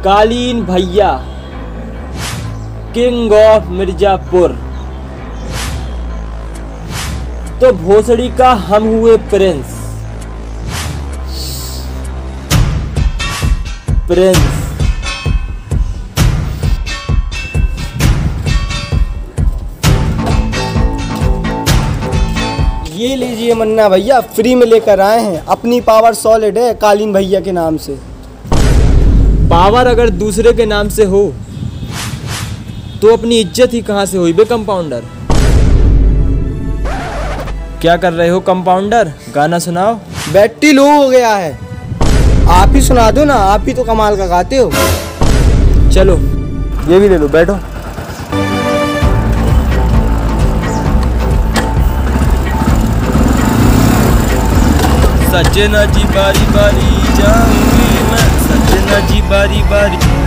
कालीन भैया, king of Mirzapur. तो भोसड़ी का हम हुए प्रिंस। ये लीजिए मन्ना भैया, फ्री में लेकर आए हैं। अपनी पावर सॉलिड है कालीन भैया के नाम से। पावर अगर दूसरे के नाम से हो तो अपनी इज्जत ही कहाँ से हुई बे कंपाउंडर। क्या कर रहे हो कंपाउंडर, गाना सुनाओ। बैटरी लो हो गया है, आप ही सुना दो ना, आप ही तो कमाल का गाते हो। चलो ये भी ले लो, बैठो। सजना जी बारी बारी जाऊंगी मैं, सजना जी बारी बारी।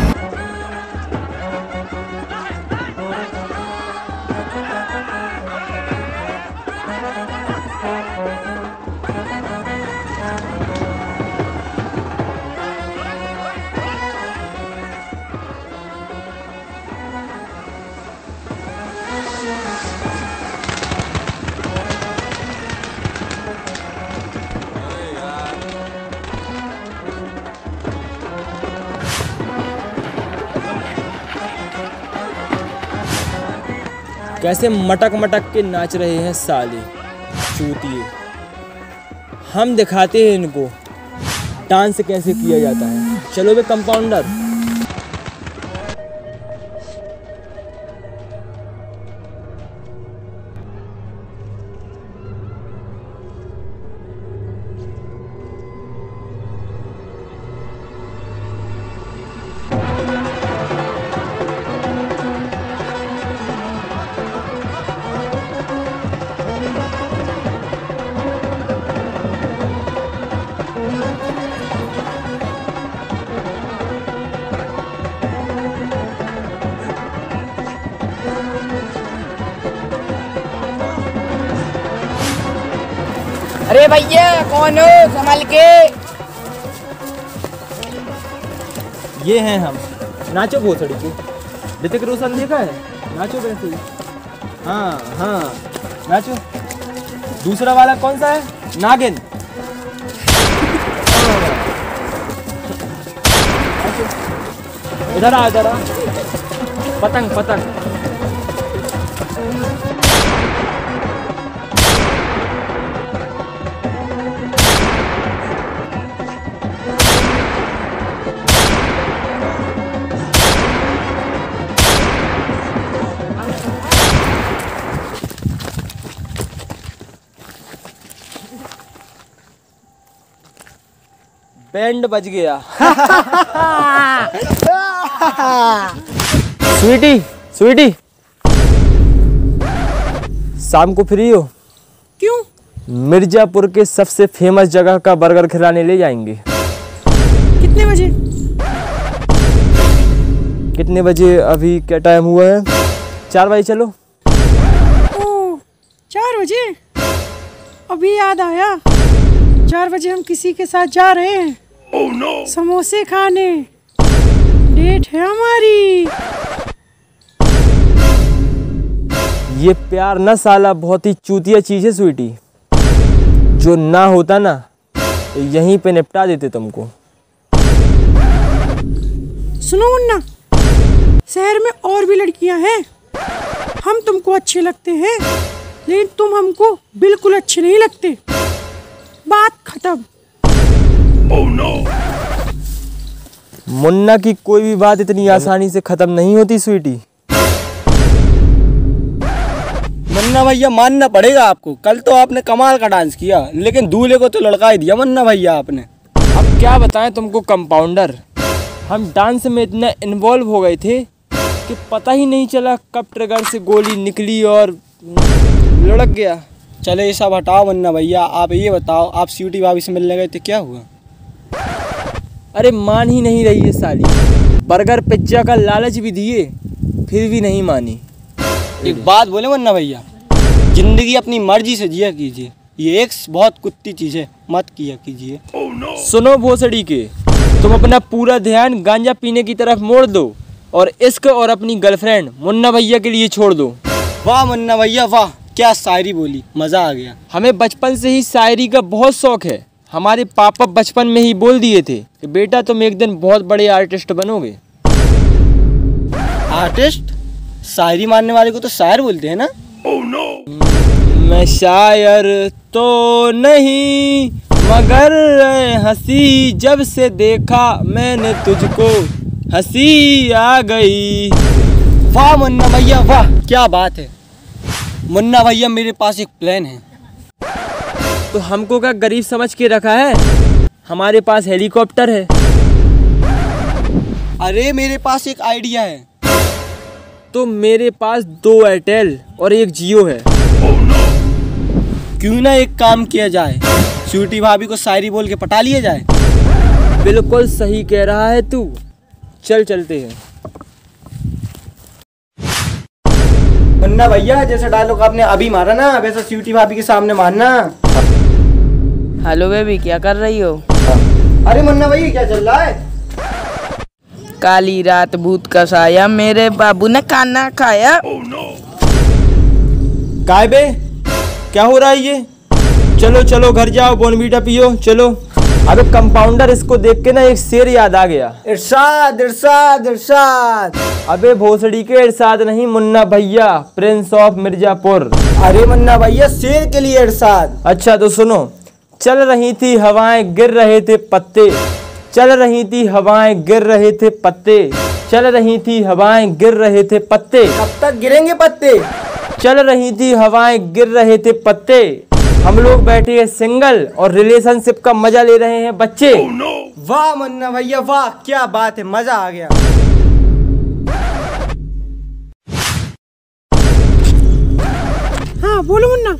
कैसे मटक मटक के नाच रहे हैं साले चूतिए। हम दिखाते हैं इनको डांस कैसे किया जाता है। चलो बे कंपाउंडर। अरे भैया कौन हो, संभल के। ये हैं हम। नाचो भोसड़ी के। ऋतिक रोशन देखा है, नाचो वैसे ही। हाँ हाँ नाचो। दूसरा वाला कौन सा है, नागिन। इधर आ, इधर आ। पतंग पतंग। बैंड बज गया। स्वीटी स्वीटी, शाम को फ्री हो? क्यों? मिर्जापुर के सबसे फेमस जगह का बर्गर खिलाने ले जाएंगे। कितने बजे? कितने बजे? अभी क्या टाइम हुआ है? 4 बजे चलो। ओह 4 बजे? अभी याद आया, 4 बजे हम किसी के साथ जा रहे हैं। oh, no. समोसे खाने। डेट है हमारी। ये प्यार ना साला बहुत ही चूतिया चीज है स्वीटी। जो ना होता ना तो यहीं पे निपटा देते तुमको। सुनो मुन्ना, शहर में और भी लड़कियां हैं। हम तुमको अच्छे लगते हैं लेकिन तुम हमको बिल्कुल अच्छे नहीं लगते। बात खत्म। oh, no. मुन्ना की कोई भी बात इतनी आसानी से खत्म नहीं होती स्वीटी। मन्ना भैया मानना पड़ेगा आपको, कल तो आपने कमाल का डांस किया लेकिन दूल्हे को तो लड़का ही दिया मन्ना भैया आपने। अब क्या बताएं तुमको कंपाउंडर, हम डांस में इतना इन्वॉल्व हो गए थे कि पता ही नहीं चला कब ट्रिगर से गोली निकली और लड़क गया। चले ये सब हटाओ मन्ना भैया, आप ये बताओ, आप स्वीटी भाभी से मिलने गए थे, क्या हुआ? अरे मान ही नहीं रही है साली। बर्गर पिज्जा का लालच भी दिए फिर भी नहीं मानी। एक बात बोले मन्ना भैया, जिंदगी अपनी मर्जी से जिया कीजिए। ये एक बहुत कुत्ती चीज है, मत किया कीजिए। सुनो भोसड़ी के, तुम अपना पूरा ध्यान गांजा पीने की तरफ मोड़ दो और इश्क और अपनी गर्लफ्रेंड मुन्ना भैया के लिए छोड़ दो। वाह मुन्ना भैया वाह, क्या शायरी बोली, मज़ा आ गया। हमें बचपन से ही शायरी का बहुत शौक है। हमारे पापा बचपन में ही बोल दिए थे कि बेटा तुम एक दिन बहुत बड़े आर्टिस्ट बनोगे। आर्टिस्ट? शायरी मारने वाले को तो शायर बोलते हैं ना? मैं शायर तो नहीं मगर हंसी जब से देखा मैंने तुझको हंसी आ गई। वाह मुन्ना भैया वाह, क्या बात है। मुन्ना भैया मेरे पास एक प्लान है। तो हमको क्या गरीब समझ के रखा है? हमारे पास हेलीकॉप्टर है। अरे मेरे पास एक आइडिया है। तो मेरे पास 2 एयरटेल और 1 जियो है। क्यों ना एक काम किया जाए, स्वीटी भाभी को शायरी बोल के पटा लिया जाए। बिल्कुल सही कह रहा है तू। चल चलते हैं। मुन्ना भैया जैसा डायलॉग आपने अभी मारा ना, वैसा स्वीटी भाभी के सामने मारना। हेलो बेबी, क्या कर रही हो? अरे मुन्ना भैया क्या चल रहा है? काली रात भूत का साया, मेरे बाबू ने खाना खाया। काय बे, क्या हो रहा है ये? चलो चलो घर जाओ, बोनवीटा पियो, चलो। अबे कंपाउंडर, इसको देख के ना एक शेर याद आ गया। इरशाद इरशाद इरशाद। अबे भोसड़ी के इरशाद नहीं, मुन्ना भैया प्रिंस ऑफ मिर्जापुर। अरे मुन्ना भैया शेर के लिए इरशाद। अच्छा तो सुनो। चल रही थी हवाएं गिर रहे थे पत्ते, चल रही थी हवाएं गिर रहे थे पत्ते, चल रही थी हवाएं गिर रहे थे पत्ते। कब तक गिरेंगे पत्ते? चल रही थी हवाएं गिर रहे थे पत्ते, हम लोग बैठे हैं सिंगल और रिलेशनशिप का मजा ले रहे हैं बच्चे। वाह मुन्ना भैया वाह, क्या बात है, मजा आ गया। हाँ बोलो मुन्ना।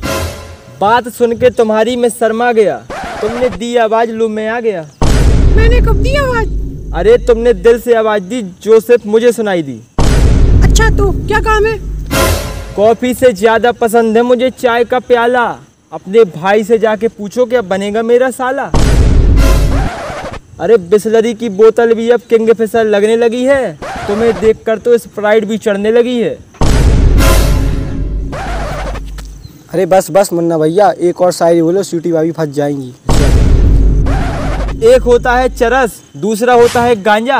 बात सुन के तुम्हारी मैं शर्मा गया। तुमने दी आवाज, लो मैं आ गया। मैंने कब दी आवाज? अरे तुमने दिल से आवाज दी जो सिर्फ मुझे सुनाई दी। अच्छा तो क्या काम है? कॉफी से ज्यादा पसंद है मुझे चाय का प्याला। अपने भाई से जाके पूछो क्या बनेगा मेरा साला। अरे बिस्लरी की बोतल भी अब किंगफिशर लगने लगी है। तुम्हें देखकर तो स्प्राइट भी चढ़ने लगी है। अरे बस बस मुन्ना भैया, एक और शायरी बोलो, स्वीटी भाभी फंस जाएंगी। एक होता है चरस, दूसरा होता है गांजा।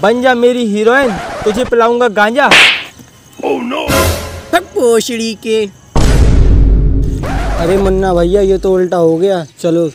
बन जा मेरी हीरोइन, तुझे पिलाऊंगा गांजा। पोछड़ी के। अरे मुन्ना भैया ये तो उल्टा हो गया, चलो